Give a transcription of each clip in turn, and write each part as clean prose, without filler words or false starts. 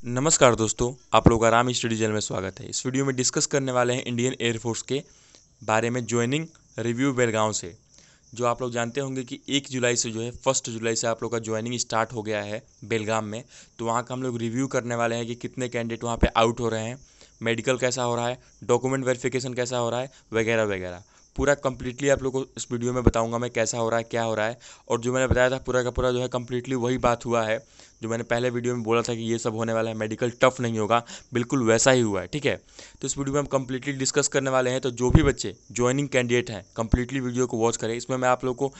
नमस्कार दोस्तों, आप लोगों का राम स्टडी चैनल में स्वागत है। इस वीडियो में डिस्कस करने वाले हैं इंडियन एयरफोर्स के बारे में ज्वाइनिंग रिव्यू बेलगांव से। जो आप लोग जानते होंगे कि 1 जुलाई से जो है 1 जुलाई से आप लोग का ज्वाइनिंग स्टार्ट हो गया है बेलगाम में। तो वहाँ का हम लोग रिव्यू करने वाले हैं कि कितने कैंडिडेट वहाँ पे आउट हो रहे हैं, मेडिकल कैसा हो रहा है, डॉक्यूमेंट वेरिफिकेशन कैसा हो रहा है, वगैरह वगैरह। पूरा कंप्लीटली आप लोग को इस वीडियो में बताऊंगा मैं कैसा हो रहा है, क्या हो रहा है। और जो मैंने बताया था पूरा का पूरा जो है कंप्लीटली वही बात हुआ है जो मैंने पहले वीडियो में बोला था कि ये सब होने वाला है, मेडिकल टफ नहीं होगा, बिल्कुल वैसा ही हुआ है। ठीक है, तो इस वीडियो में हम कंप्लीटली डिस्कस करने वाले हैं। तो जो भी बच्चे ज्वाइनिंग कैंडिडेट हैं कंप्लीटली वीडियो को वॉच करें। इसमें मैं आप लोग को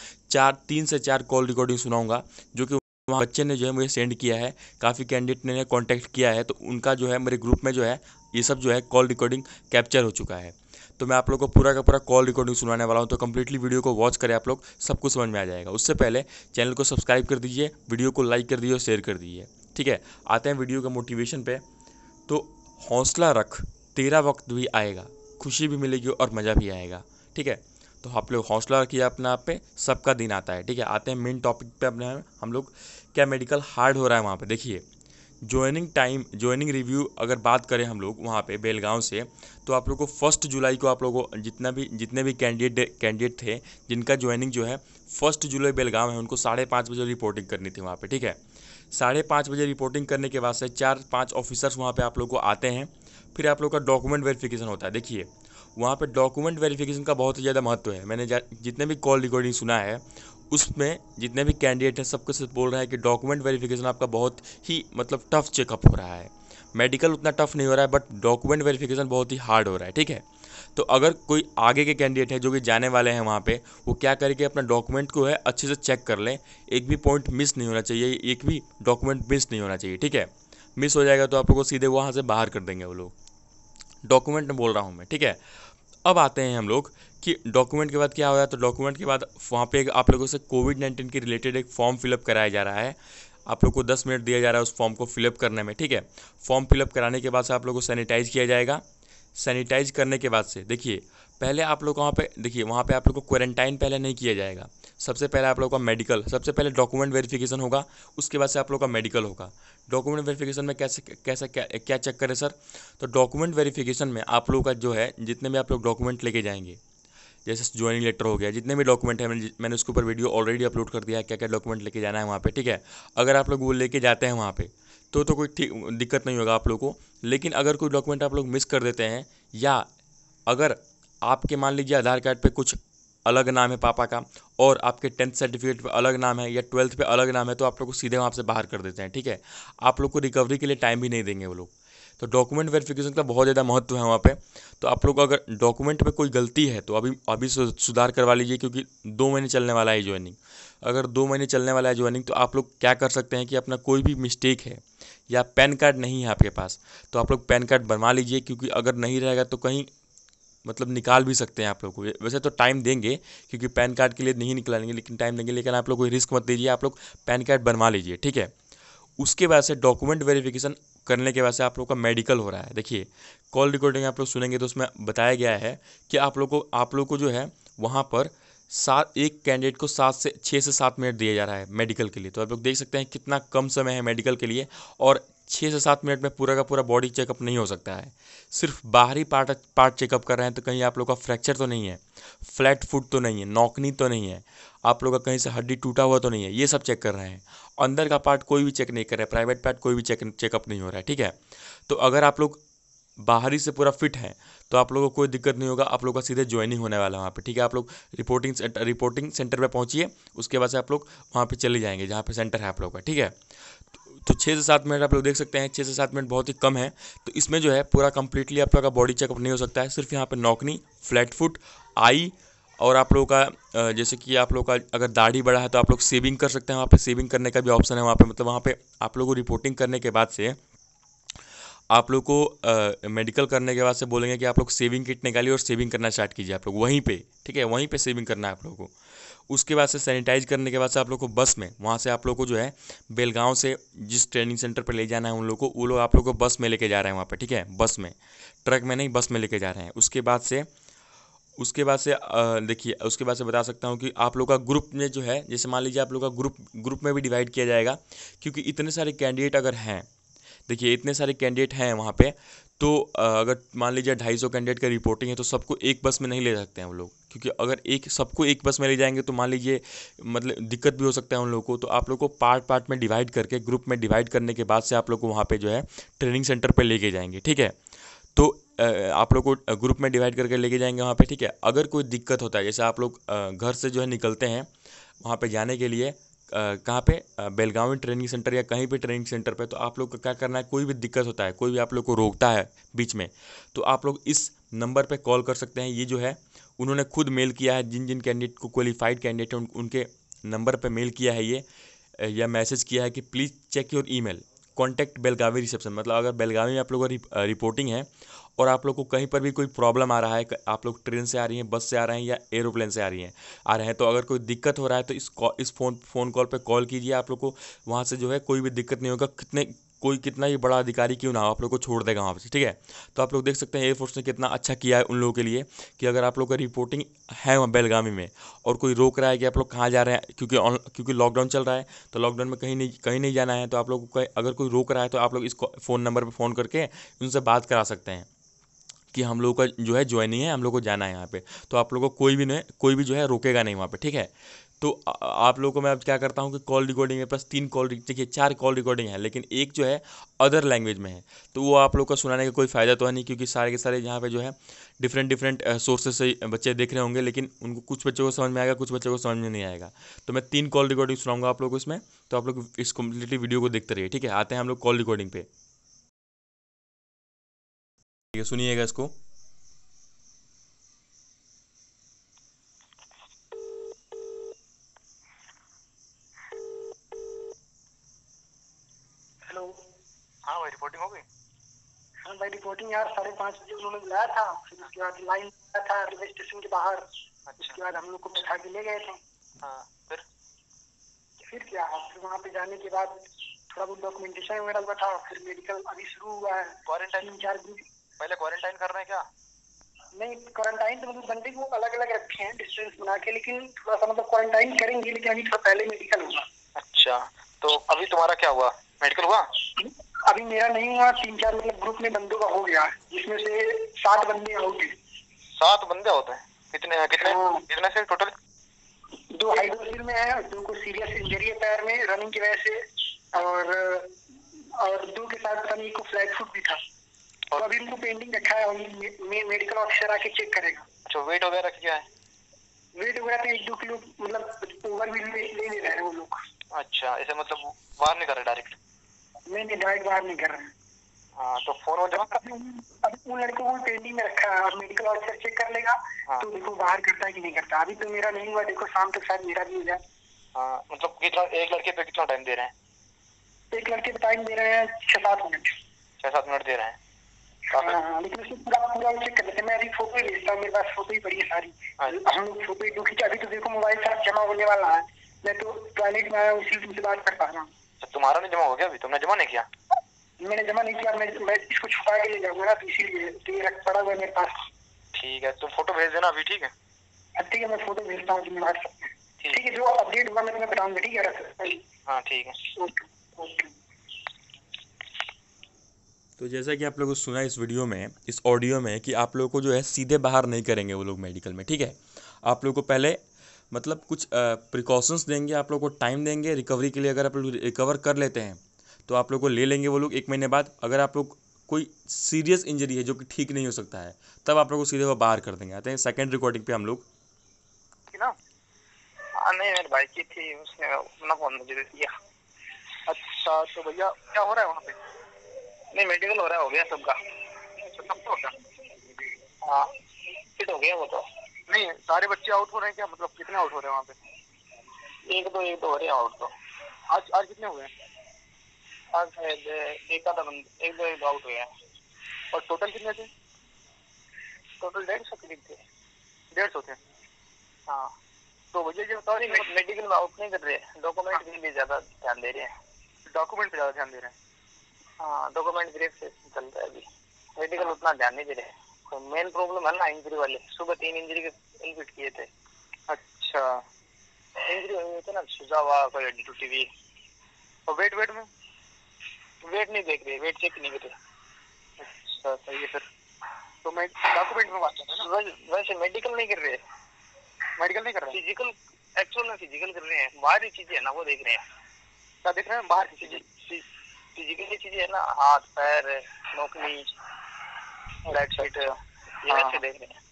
3 से 4 कॉल रिकॉर्डिंग सुनाऊंगा जो कि वहाँ बच्चे ने जो है मुझे सेंड किया है। काफ़ी कैंडिडेट ने कॉन्टैक्ट किया है, तो उनका जो है मेरे ग्रुप में जो है ये सब जो है कॉल रिकॉर्डिंग कैप्चर हो चुका है। तो मैं आप लोग को पूरा का पूरा कॉल रिकॉर्डिंग सुनाने वाला हूँ। तो कंप्लीटली वीडियो को वॉच करें, आप लोग सब कुछ समझ में आ जाएगा। उससे पहले चैनल को सब्सक्राइब कर दीजिए, वीडियो को लाइक कर दीजिए और शेयर कर दीजिए। ठीक है, आते हैं वीडियो के मोटिवेशन पे। तो हौसला रख, तेरा वक्त भी आएगा, खुशी भी मिलेगी और मज़ा भी आएगा। ठीक है, तो आप लोग हौसला रखिए अपने आप पे, सबका दिन आता है। ठीक है, आते हैं मेन टॉपिक पे अपने हम लोग। क्या मेडिकल हार्ड हो रहा है वहाँ पे? देखिए, ज्वाइनिंग रिव्यू अगर बात करें हम लोग वहाँ पे बेलगांव से, तो आप लोग को 1 जुलाई को आप लोगों को जितने भी कैंडिडेट थे जिनका ज्वाइनिंग जो है 1 जुलाई बेलगांव है, उनको 5:30 बजे रिपोर्टिंग करनी थी वहाँ पे। ठीक है, 5:30 बजे रिपोर्टिंग करने के बाद से 4-5 ऑफिसर्स वहाँ पे आप लोग को आते हैं। फिर आप लोग का डॉक्यूमेंट वेरिफिकेशन होता है। देखिए, वहाँ पे डॉक्यूमेंट वेरिफिकेशन का बहुत ही ज़्यादा महत्व है। मैंने जितने भी कॉल रिकॉर्डिंग सुना है उसमें जितने भी कैंडिडेट हैं सबके से बोल रहा है कि डॉक्यूमेंट वेरिफिकेशन आपका बहुत ही मतलब टफ चेकअप हो रहा है। मेडिकल उतना टफ नहीं हो रहा है, बट डॉक्यूमेंट वेरिफिकेशन बहुत ही हार्ड हो रहा है। ठीक है, तो अगर कोई आगे के कैंडिडेट हैं जो कि जाने वाले हैं वहाँ पे, वो क्या करें कि अपना डॉक्यूमेंट को है अच्छे से चेक कर लें। एक भी पॉइंट मिस नहीं होना चाहिए, एक भी डॉक्यूमेंट मिस नहीं होना चाहिए। ठीक है, मिस हो जाएगा तो आप लोग को सीधे वहाँ से बाहर कर देंगे वो लोग। डॉक्यूमेंट में बोल रहा हूँ मैं। ठीक है, अब आते हैं हम लोग कि डॉक्यूमेंट के बाद क्या हो रहा है। तो डॉक्यूमेंट के बाद वहाँ पे आप लोगों से कोविड-19 के रिलेटेड एक फॉर्म फिलअप कराया जा रहा है। आप लोग को 10 मिनट दिया जा रहा है उस फॉर्म को फिलअप करने में। ठीक है, फॉर्म फिलअप कराने के बाद से आप लोग को सैनिटाइज किया जाएगा। सैनिटाइज करने के बाद से देखिए, पहले आप लोग वहाँ पे देखिए, वहाँ पे आप लोग को क्वारंटाइन पहले नहीं किया जाएगा। सबसे पहले आप लोग का मेडिकल, सबसे पहले डॉक्यूमेंट वेरिफिकेशन होगा, उसके बाद से आप लोग का मेडिकल होगा। डॉक्यूमेंट वेरिफिकेशन में कैसे क्या चेक करें सर? तो डॉक्यूमेंट वेरिफिकेशन में आप लोग का जो है जितने भी आप लोग डॉक्यूमेंट लेके जाएंगे, जैसे ज्वाइनिंग लेटर हो गया, जितने भी डॉक्यूमेंट है, मैंने उसके ऊपर वीडियो ऑलरेडी अपलोड कर दिया है क्या क्या डॉक्यूमेंट लेके जाना है वहाँ पे। ठीक है, अगर आप लोग वो लेके जाते हैं वहाँ पे तो कोई ठीक दिक्कत नहीं होगा आप लोग को। लेकिन अगर कोई डॉक्यूमेंट आप लोग मिस कर देते हैं, या अगर आपके मान लीजिए आधार कार्ड पे कुछ अलग नाम है पापा का और आपके 10th सर्टिफिकेट पे अलग नाम है या 12th पे अलग नाम है, तो आप लोग को सीधे वहाँ से बाहर कर देते हैं। ठीक है, आप लोग को रिकवरी के लिए टाइम भी नहीं देंगे वो लोग। तो डॉक्यूमेंट वेरिफिकेशन का बहुत ज़्यादा महत्व है वहाँ पे। तो आप लोग अगर डॉक्यूमेंट में कोई गलती है तो अभी सुधार करवा लीजिए, क्योंकि 2 महीने चलने वाला है ज्वाइनिंग। अगर 2 महीने चलने वाला है ज्वाइनिंग, तो आप लोग क्या कर सकते हैं कि अपना कोई भी मिस्टेक है या पैन कार्ड नहीं है आपके पास, तो आप लोग पैन कार्ड बनवा लीजिए, क्योंकि अगर नहीं रहेगा तो कहीं मतलब निकाल भी सकते हैं आप लोग को। वैसे तो टाइम देंगे, क्योंकि पैन कार्ड के लिए नहीं निकालेंगे, लेकिन टाइम देंगे। लेकिन आप लोग कोई रिस्क मत लीजिए, आप लोग पैन कार्ड बनवा लीजिए। ठीक है, उसके बाद से डॉक्यूमेंट वेरिफिकेशन करने के बाद से आप लोग का मेडिकल हो रहा है। देखिए, कॉल रिकॉर्डिंग आप लोग सुनेंगे तो उसमें बताया गया है कि आप लोग को जो है वहाँ पर एक कैंडिडेट को 6 से 7 मिनट दिया जा रहा है मेडिकल के लिए। तो आप लोग देख सकते हैं कितना कम समय है मेडिकल के लिए, और 6 से 7 मिनट में पूरा का पूरा बॉडी चेकअप नहीं हो सकता है। सिर्फ बाहरी पार्ट चेकअप कर रहे हैं, तो कहीं आप लोग का फ्रैक्चर तो नहीं है, फ्लैट फुट तो नहीं है, नॉकनी तो नहीं है, आप लोग का कहीं से हड्डी टूटा हुआ तो नहीं है, ये सब चेक कर रहे हैं। अंदर का पार्ट कोई भी चेक नहीं कर रहा है, प्राइवेट पार्ट कोई भी चेकअप नहीं हो रहा है। ठीक है, तो अगर आप लोग बाहरी से पूरा फिट हैं तो आप लोगों को कोई दिक्कत नहीं होगा, आप लोग का सीधे ज्वाइनिंग होने वाला है वहाँ पे। ठीक है, आप लोग रिपोर्टिंग सेंटर पे पहुँचिए, उसके बाद से आप लोग वहाँ पे चले जाएंगे जहाँ पे सेंटर है आप लोग का। ठीक है, तो 6 से 7 मिनट आप लोग देख सकते हैं, 6 से 7 मिनट बहुत ही कम है। तो इसमें जो है पूरा कंप्लीटली आप लोग का बॉडी चेकअप नहीं हो सकता है। सिर्फ यहाँ पे नॉकनी, फ्लैट फुट, आई, और आप लोगों का जैसे कि आप लोग का अगर दाढ़ी बड़ा है तो आप लोग शेविंग कर सकते हैं। वहाँ पे शेविंग करने का भी ऑप्शन है वहाँ पे। मतलब वहाँ पे आप लोग को रिपोर्टिंग करने के बाद से आप लोग को मेडिकल करने के बाद से बोलेंगे कि आप लोग शेविंग किट निकालिए और शेविंग करना स्टार्ट कीजिए आप लोग वहीं पे। ठीक है, वहीं पे शेविंग करना है आप लोगों को। उसके बाद से सैनिटाइज करने के बाद से आप लोग को बस में, वहाँ से आप लोग को जो है बेलगांव से जिस ट्रेनिंग सेंटर पर ले जाना है उन लोग को, वो लोग आप लोग को बस में लेके जा रहे हैं वहाँ पे। ठीक है, बस में, ट्रक में नहीं, बस में लेके जा रहे हैं। उसके बाद से देखिए, उसके बाद से बता सकता हूँ कि आप लोग का ग्रुप में जो है, जैसे मान लीजिए आप लोग का ग्रुप में भी डिवाइड किया जाएगा, क्योंकि इतने सारे कैंडिडेट अगर हैं देखिए इतने सारे कैंडिडेट हैं वहाँ पे, तो अगर मान लीजिए 250 कैंडिडेट का रिपोर्टिंग है तो सबको एक बस में नहीं ले सकते हैं हम लोग, क्योंकि अगर एक सबको एक बस में ले जाएंगे तो मान लीजिए मतलब दिक्कत भी हो सकता है उन लोगों को। तो आप लोग को पार्ट पार्ट में डिवाइड करके, ग्रुप में डिवाइड करने के बाद से आप लोग को वहाँ पे जो है ट्रेनिंग सेंटर पे लेके जाएंगे, ठीक है। तो आप लोग को ग्रुप में डिवाइड करके लेके जाएंगे वहाँ पे, ठीक है। अगर कोई दिक्कत होता है, जैसे आप लोग घर से जो है निकलते हैं वहाँ पे जाने के लिए, कहाँ पे, बेलगावी ट्रेनिंग सेंटर या कहीं भी ट्रेनिंग सेंटर पे, तो आप लोग को क्या करना है, कोई भी दिक्कत होता है, कोई भी आप लोग को रोकता है बीच में, तो आप लोग इस नंबर पे कॉल कर सकते हैं। ये जो है उन्होंने खुद मेल किया है, जिन जिन कैंडिडेट को क्वालिफाइड कैंडिडेट हैं उनके नंबर पे मेल किया है ये, या मैसेज किया है कि please check your email, contact Belagavi reception. मतलब अगर बेलगावी में आप लोगों का रिपोर्टिंग है और आप लोग को कहीं पर भी कोई प्रॉब्लम आ रहा है, आप लोग ट्रेन से आ रही हैं, बस से आ रहे हैं या एरोप्लेन से आ रहे हैं, तो अगर कोई दिक्कत हो रहा है तो इस फ़ोन कॉल पे कॉल कीजिए। आप लोग को वहाँ से जो है कोई भी दिक्कत नहीं होगा, कोई कितना ही बड़ा अधिकारी क्यों ना हो, आप लोग को छोड़ देगा वहाँ से, ठीक है। तो आप लोग देख सकते हैं एयरफोर्स ने कितना अच्छा किया है उन लोगों के लिए, कि अगर आप लोग का रिपोर्टिंग है वहाँ बेलगावी में और कोई रोक रहा है कि आप लोग कहाँ जा रहे हैं, क्योंकि लॉकडाउन चल रहा है, तो लॉकडाउन में कहीं नहीं जाना है, तो आप लोग को अगर कोई रोक रहा है तो आप लोग इस फ़ोन नंबर पर फ़ोन करके उनसे बात करा सकते हैं कि हम लोग का जो है ज्वाइनिंग है, हम लोग को जाना है यहाँ पे। तो आप लोगों को कोई भी जो है रोकेगा नहीं वहाँ पे, ठीक है। तो आप लोगों को मैं अब क्या करता हूँ कि कॉल रिकॉर्डिंग मेरे पास 3 कॉल, देखिए 4 कॉल रिकॉर्डिंग है, लेकिन एक जो है अदर लैंग्वेज में है, तो वो आप लोग का सुनाने का कोई फ़ायदा तो है नहीं, क्योंकि सारे के सारे यहाँ पे जो है डिफरेंट डिफरेंट सोर्सेज से बच्चे देख रहे होंगे, लेकिन उनको कुछ बच्चों को समझ में आएगा, कुछ बच्चों को समझ में नहीं आएगा। तो मैं 3 कॉल रिकॉर्डिंग सुनाऊंगा आप लोग को इसमें, तो आप लोग इस कम्प्लीटली वीडियो को देखते रहिए, ठीक है। आते हैं हम लोग कॉल रिकॉर्डिंग पे, ठीक है, सुनिएगा इसको। हेलो। हाँ भाई, रिपोर्टिंग हो गई। हाँ भाई, रिपोर्टिंग यार 5:30 बजे उन्होंने बुलाया था, फिर उसके बाद लाइन लगाया था रेलवे स्टेशन के बाहर। अच्छा। उसके बाद हम लोग को बैठा के ले गए थे। हाँ, फिर क्या है, फिर वहाँ पे जाने के बाद थोड़ा बहुत डॉक्यूमेंटेशन वगैरह हुआ था, फिर मेडिकल अभी शुरू हुआ है। क्वारंटाइन 3-4 दिन पहले क्वारंटाइन कर रहे हैं क्या? नहीं, क्वारंटाइन तो मतलब बंदे को अलग अलग रखे हैं डिस्टेंस बना के, लेकिन थोड़ा सा मतलब क्वारंटाइन करेंगे, लेकिन अभी थोड़ा पहले मेडिकल होगा। अच्छा, तो अभी तुम्हारा क्या हुआ, मेडिकल हुआ? अभी मेरा नहीं हुआ, 3-4 मतलब ग्रुप में बंदों का हो गया, जिसमें से 7 बंदे आउट हैं। 7 बंदे होते हैं? कितने कितने हाँ। कितने से टोटल? 2 हाइड्रोसिल में है, 2 को सीरियस इंजरी है पैर में रनिंग की वजह से, और 2 के साथ पता नहीं को फ्लैट फुट भी था। तो अभी उनको पेंडिंग रखा है, मेडिकल ऑफिसर आके चेक करेगा। अच्छा, वेट वगैरह क्या है? वेट वगैरह तो 1-2 किलो मतलब ओवर भी ले रहे हैं वो लोग। अच्छा, ऐसे मतलब बाहर नहीं कर रहे डायरेक्ट? नहीं, डायरेक्ट बाहर नहीं कर रहे हैं। हाँ, तो फोन हो जमा अभी उन लड़कों को पेंडिंग में रखा है, और मेडिकल ऑफिसर चेक कर लेगा। हाँ। तो देखो बाहर करता है कि नहीं करता। अभी तो मेरा नहीं हुआ, देखो शाम तक शायद मेरा भी हो जाए। हाँ, मतलब कितना, एक लड़के पे कितना टाइम दे रहे हैं? एक लड़के पे टाइम दे रहे हैं 6-7 मिनट। 6-7 मिनट दे रहे हैं। हाँ, लेकिन उसको पूरा चेक कर लेते हैं। मैं अभी फोटो ही भेजता हूँ, मेरे पास फोटो ही पड़ी है सारी। हम लोग फोटो ही क्योंकि अभी तो देखो मोबाइल साथ जमा होने वाला है। मैं तो टॉयलेट में आया हूँ, इसीलिए तुमसे बात कर पा रहा हूँ। तुम्हारा नहीं जमा हो गया? अभी तुमने जमा नहीं किया? मैंने जमा नहीं किया, मैं इसको छुपा के ले जाऊंगा ना, तो इसीलिए तो ये रख पड़ा हुआ है मेरे पास। ठीक है, तुम फोटो भेज देना अभी, ठीक है? ठीक है, मैं फोटो भेजता हूँ तुम्हें व्हाट्सएप पे। ठीक है, जो अपडेट हुआ मैं तुम्हें बताऊंगा, ठीक है? हाँ, ठीक है, ओके ओके। तो जैसा कि आप लोगों को सुना इस वीडियो में, इस ऑडियो में, कि आप लोगों को जो है सीधे बाहर नहीं करेंगे वो लोग मेडिकल में, ठीक है। आप लोगों को पहले मतलब कुछ प्रिकॉशंस देंगे, आप लोगों को टाइम देंगे रिकवरी के लिए। अगर आप लोग रिकवर कर लेते हैं तो आप लोग को ले लेंगे वो लोग 1 महीने बाद। अगर आप लोग कोई सीरियस इंजरी है जो कि ठीक नहीं हो सकता है, तब आप लोग को सीधे वो बाहर कर देंगे। आते हैं सेकेंड रिकॉर्डिंग पे हम लोग ना। नहीं, मेरे भाई की थी, उसने अपना फोन मुझे दे दिया। अच्छा, तो भैया क्या हो रहा है वहाँ पे? नहीं, मेडिकल हो रहा है, हो गया सबका। सबका हो गया? हाँ, फिट हो गया वो तो। नहीं, सारे बच्चे आउट हो रहे हैं क्या? मतलब कितने आउट हो रहे हैं वहाँ पे? एक दो हो रहे हैं आउट तो। आज कितने हुए हैं? आज एक दो आउट हुए हैं। और टोटल कितने थे? टोटल 150 करीब थे। 150 थे। हाँ, तो भैया ये बताओ, मेडिकल में आउट नहीं कर रहे, डॉक्यूमेंट के लिए ज्यादा ध्यान दे रहे हैं। डॉक्यूमेंट पे ज्यादा ध्यान दे रहे हैं? हाँ, डॉक्यूमेंट ग्रेड से चल रहा है अभी, मेडिकल उतना ध्यान नहीं दे रहे। तो मेन प्रॉब्लम है ना इंजरी वाले, सुबह 3 इंजरी के एडमिट किए थे। अच्छा, इंजरी हुई थी ना, सुजा हुआ, कोई हड्डी टूटी हुई। और वेट में वेट नहीं देख रहे, वेट चेक नहीं कर रहे। अच्छा सही है। फिर तो मैं डॉक्यूमेंट में बात कर रहा हूँ ना। वैसे मेडिकल नहीं कर रहे, मेडिकल नहीं कर रहे, फिजिकल, एक्चुअल में फिजिकल कर रहे हैं। बाहरी चीजें है ना वो देख रहे हैं। क्या देख रहे हैं? बाहर की चीजें, फिजिकल चीजें है ना, हाथ पैर, नोकनी, राइट साइड, ये वैसे देख रहे हैं।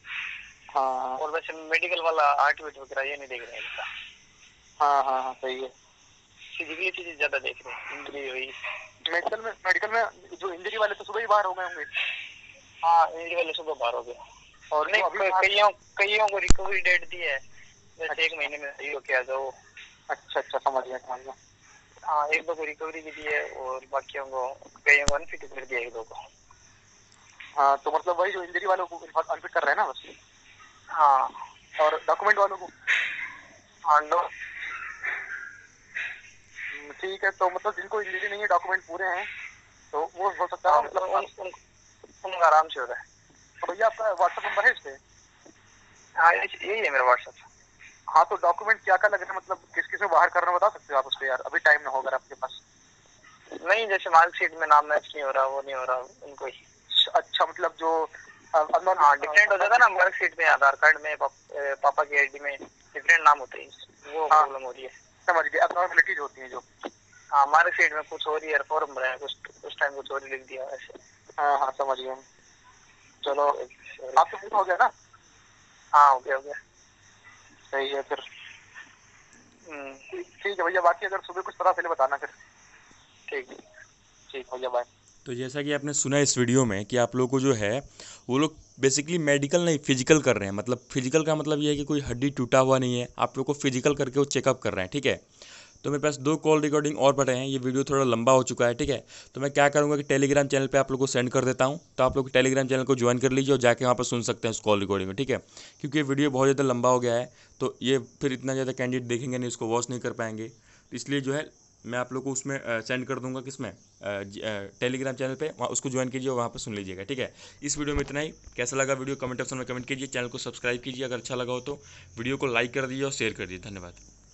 हाँ, और वैसे मेडिकल वाला हार्ट बीट वगैरह ये नहीं देख रहे हैं। हाँ सही है। फिजिकली चीजें ज्यादा देख रहे हैं। इंजरी हुई मेडिकल में जो इंजरी वाले तो सुबह ही बाहर हो गए होंगे। हाँ, इंजरी वाले सुबह बाहर हो गए। और नहीं, कईयों को रिकवरी डेट दी है, जैसे 1 महीने में सही हो के आ जाओ। अच्छा समझ गया। हाँ, 1-2 को रिकवरी की दी है और बाकियों को, कईयों को अनफिट कर दिया 1-2 को। हाँ, तो मतलब वही जो इंजरी वालों को अनफिट कर रहे हैं ना बस। हाँ, और डॉक्यूमेंट वालों को। हाँ, ठीक है। तो मतलब जिनको इंजरी नहीं है, डॉक्यूमेंट पूरे हैं, तो वो हो सकता है मतलब उनका आराम से हो रहा है। तो भैया आपका व्हाट्सएप नंबर है इस पे? हाँ, यही है मेरा व्हाट्सएप। हाँ, तो डॉक्यूमेंट क्या लग रहा है, मतलब किस किस में बाहर करना बता सकते हो आप उस पे यार? अभी टाइम ना हो अगर आपके पास। नहीं, जैसे मार्कशीट में नाम मैच नहीं हो रहा, वो नहीं हो रहा, उनको ही। अच्छा, मतलब जो हाँ, डिफरेंट हो जाता है ना मार्कशीट में, आधार कार्ड में, पापा की आईडी में डिफरेंट नाम होते हैं, वो प्रॉब्लम हो रही है। समझ गए, अबनॉर्मलिटीज होती हैं जो। हाँ, मार्कशीट में कुछ हो रही है, फॉर्म भरा है कुछ टाइम कुछ और लिख दिया ऐसे। हाँ समझ गया। चलो, आपका पूरा हो गया ना? हाँ, हो गया। सही है फिर। ठीक है भैया, बाकी अगर सुबह कुछ पता चले बताना फिर। ठीक भैया, बाय। तो जैसा कि आपने सुना इस वीडियो में कि आप लोगों को जो है वो लोग बेसिकली मेडिकल नहीं फिजिकल कर रहे हैं। मतलब फिजिकल का मतलब ये है कि कोई हड्डी टूटा हुआ नहीं है, आप लोग को फिजिकल करके वो चेकअप कर रहे हैं, ठीक है। तो मेरे पास 2 कॉल रिकॉर्डिंग और पड़े हैं, ये वीडियो थोड़ा लंबा हो चुका है, ठीक है। तो मैं क्या करूँगा कि टेलीग्राम चैनल पे आप लोग को सेंड कर देता हूँ, तो आप लोग टेलीग्राम चैनल को ज्वाइन कर लीजिए और जाके वहाँ पर सुन सकते हैं उस कॉल रिकॉर्डिंग में, ठीक है। क्योंकि ये वीडियो बहुत ज़्यादा लंबा हो गया है, तो ये फिर इतना ज़्यादा कैंडिडेट देखेंगे नहीं, इसको वॉच नहीं कर पाएंगे। तो इसलिए जो है मैं आप लोग को उसमें सेंड कर दूंगा, किसमें, टेलीग्राम चैनल पे, वहाँ उसको ज्वाइन कीजिए और वहाँ पर सुन लीजिएगा, ठीक है। इस वीडियो में इतना ही। कैसा लगा वीडियो कमेंट ऑप्शन में कमेंट कीजिए, चैनल को सब्सक्राइब कीजिए, अगर अच्छा लगा हो तो वीडियो को लाइक कर दीजिए और शेयर कर दीजिए। धन्यवाद।